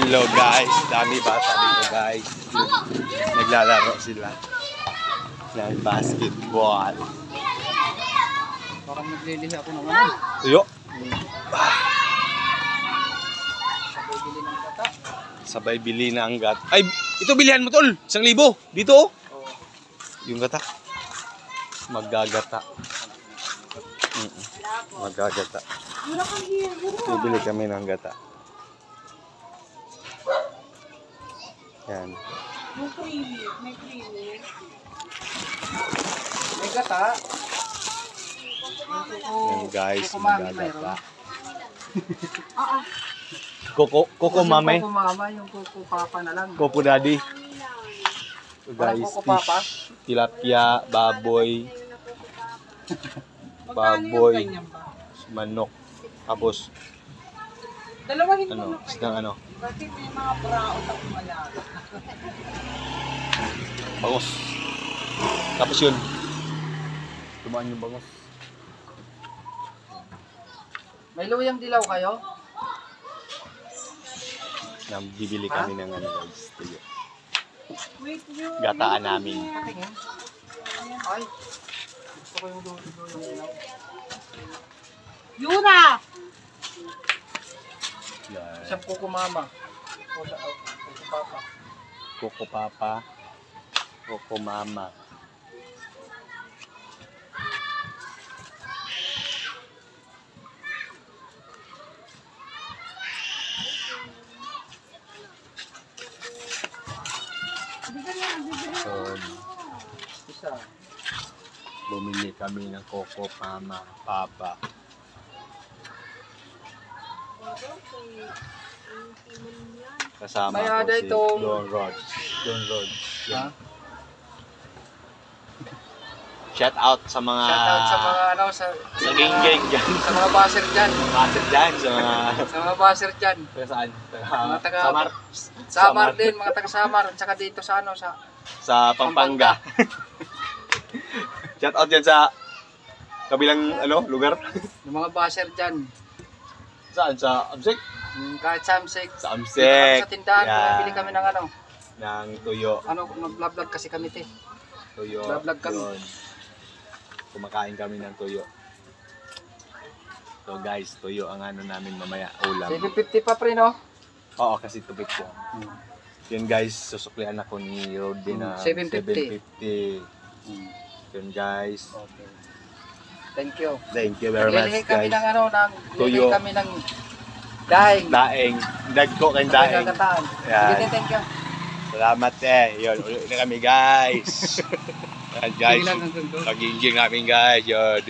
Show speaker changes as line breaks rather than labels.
Hello guys, dami bata dito guys. Naglalaro sila ng basketball.
Parang naglilihi ako ng ano.
Tuyo.
Sabay bili ng gata.
Sabay bili ng gat. Ay, ito bilihan mo tol. 1,000. Dito oh. Yung gata. Maggagata. Maggagata. Bibili kami ng gata. Yan.
May gata.
Yan guys, maggagata.
Yung
Coco mame.
Coco mama, yung Coco papa na lang.
Coco daddy. So
Parang
guys,
Coco papa.
fish, tilapia, baboy. Baboy, manok. Tapos
Dalawahin mo
ano,
na
isdang ano,
Bakit may mga brown na kumalaga?
bangos. Tapos yun. Tumaan yung bangos.
May luyang dilaw kayo?
Bibili kami ng ano guys. Tuyo.
Wait, yun.
Gataan namin.
Patingin. Ay. Gusto ko yung luyang dilaw.
Yura!
Yan.
Isang Coco mama. Coco papa.
Coco papa. Coco mama. So,
Isa.
bumili kami ng Coco Mama, Papa. Kasama
May
ko
ada
si
itong-
Don Rod. Don Rod.
Ha?
Shout out sa mga
Shout out sa mga ano
sa gang dyan.
sa mga baser dyan.
Master dyan sa mga
Sa mga baser dyan.
taga saan?
Mga taga
Samar.
Samar din, mga taga Samar, at saka dito sa ano
Sa Pampanga. Shout out dyan sa kabilang ano lugar.
yung mga baser dyan.
Saan? Sa Amsek?
Kahit Samsek.
Sa
Dito kami
Amsek.
sa tindahan,
Yan.
bili kami ng ano.
Ng tuyo.
Ano, nag-vlog kasi kami te.
Tuyo.
Vlog kami.
Yun. Kumakain kami ng tuyo. So guys, tuyo ang ano namin mamaya ulam.
750 pa pre no?
Oo, kasi tubig ko. Yun guys, susuklian ako ni Roddy na
750.
750. Yun guys.
Okay. Thank you.
Thank you very much
Lilihi kami
guys.
ng ano,
Tuyo.
lilihi kami ng daing.
Daing. Dagko kayong daing.
Gagataan.
Yan.
Sige, thank you.
Salamat Yun, ulit na kami guys. Yan guys.
Sige lang hanggang doon.
Pag-enjoy namin guys. Yun.